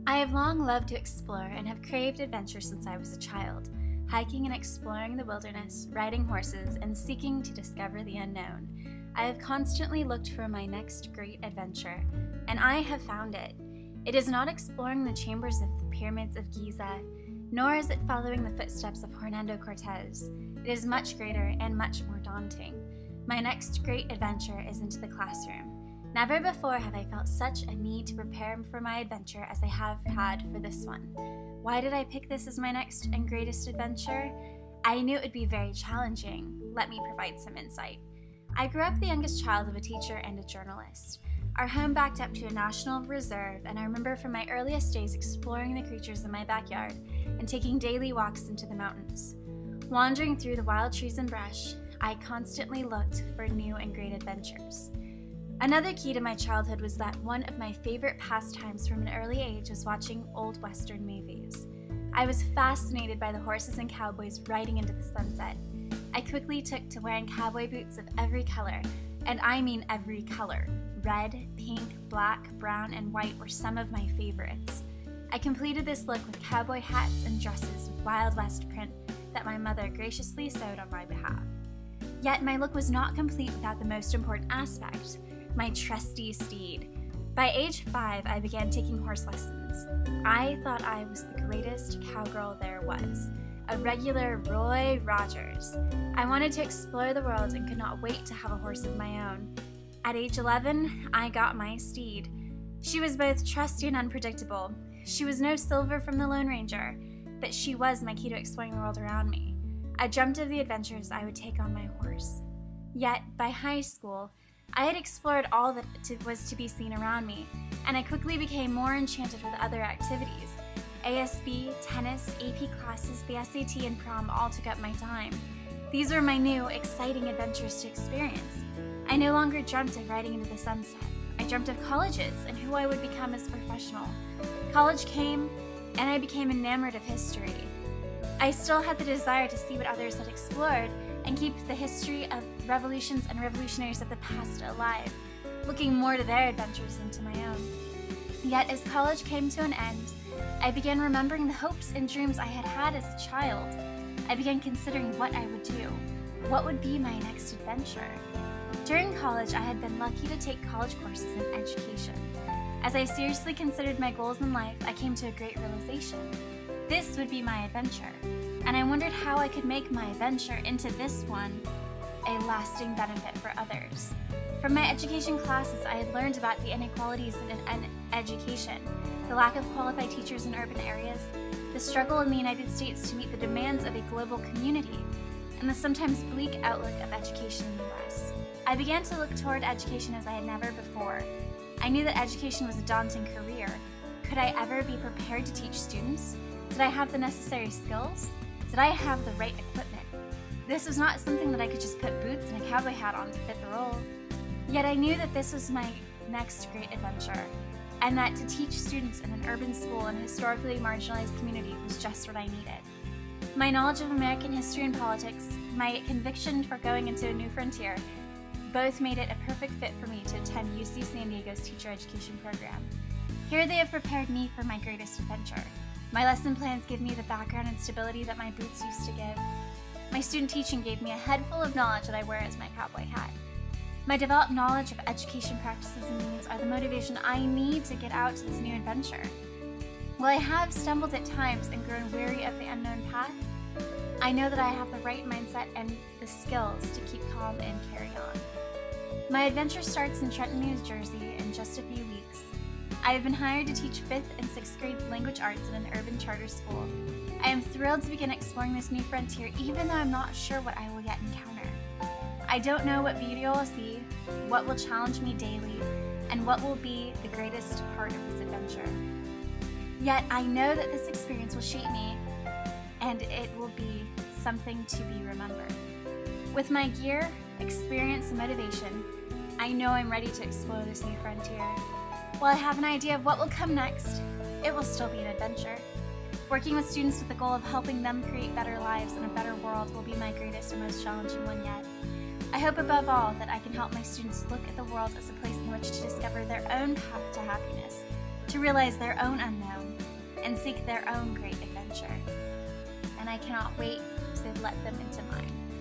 I have long loved to explore and have craved adventure since I was a child, hiking and exploring the wilderness, riding horses, and seeking to discover the unknown. I have constantly looked for my next great adventure, and I have found it. It is not exploring the chambers of the pyramids of Giza, nor is it following the footsteps of Hernando Cortez. It is much greater and much more daunting. My next great adventure is into the classroom. Never before have I felt such a need to prepare for my adventure as I have had for this one. Why did I pick this as my next and greatest adventure? I knew it would be very challenging. Let me provide some insight. I grew up the youngest child of a teacher and a journalist. Our home backed up to a national reserve, and I remember from my earliest days exploring the creatures in my backyard and taking daily walks into the mountains. Wandering through the wild trees and brush, I constantly looked for new and great adventures. Another key to my childhood was that one of my favorite pastimes from an early age was watching old Western movies. I was fascinated by the horses and cowboys riding into the sunset. I quickly took to wearing cowboy boots of every color, and I mean every color. Red, pink, black, brown, and white were some of my favorites. I completed this look with cowboy hats and dresses with Wild West print that my mother graciously sewed on my behalf. Yet my look was not complete without the most important aspect, my trusty steed. By age 5, I began taking horse lessons. I thought I was the greatest cowgirl there was, a regular Roy Rogers. I wanted to explore the world and could not wait to have a horse of my own. At age 11, I got my steed. She was both trusty and unpredictable. She was no Silver from the Lone Ranger, but she was my key to exploring the world around me. I dreamt of the adventures I would take on my horse. Yet, by high school, I had explored all that was to be seen around me, and I quickly became more enchanted with other activities. ASB, tennis, AP classes, the SAT, and prom all took up my time. These were my new, exciting adventures to experience. I no longer dreamt of riding into the sunset. I dreamt of colleges and who I would become as a professional. College came, and I became enamored of history. I still had the desire to see what others had explored and keep the history of revolutions and revolutionaries of the past alive, looking more to their adventures than to my own. Yet as college came to an end, I began remembering the hopes and dreams I had had as a child. I began considering what I would do. What would be my next adventure? During college, I had been lucky to take college courses in education. As I seriously considered my goals in life, I came to a great realization. This would be my adventure, and I wondered how I could make my adventure into this one a lasting benefit for others. From my education classes, I had learned about the inequalities in education, the lack of qualified teachers in urban areas, the struggle in the United States to meet the demands of a global community, and the sometimes bleak outlook of education in the U.S. I began to look toward education as I had never before. I knew that education was a daunting career. Could I ever be prepared to teach students? Did I have the necessary skills? Did I have the right equipment? This was not something that I could just put boots and a cowboy hat on to fit the role. Yet I knew that this was my next great adventure, and that to teach students in an urban school in a historically marginalized community was just what I needed. My knowledge of American history and politics, my conviction for going into a new frontier, both made it a perfect fit for me to attend UC San Diego's teacher education program. Here they have prepared me for my greatest adventure. My lesson plans give me the background and stability that my boots used to give. My student teaching gave me a head full of knowledge that I wear as my cowboy hat. My developed knowledge of education practices and needs are the motivation I need to get out to this new adventure. While I have stumbled at times and grown weary of the unknown path, I know that I have the right mindset and the skills to keep calm and carry on. My adventure starts in Trenton, New Jersey in just a few weeks. I have been hired to teach 5th and 6th grade language arts in an urban charter school. I am thrilled to begin exploring this new frontier, even though I'm not sure what I will yet encounter. I don't know what beauty I will see, what will challenge me daily, and what will be the greatest part of this adventure. Yet I know that this experience will shape me, and it will be something to be remembered. With my gear, experience, and motivation, I know I'm ready to explore this new frontier. While I have an idea of what will come next, it will still be an adventure. Working with students with the goal of helping them create better lives and a better world will be my greatest and most challenging one yet. I hope above all that I can help my students look at the world as a place in which to discover their own path to happiness, to realize their own unknown and seek their own great adventure. And I cannot wait to let them into mine.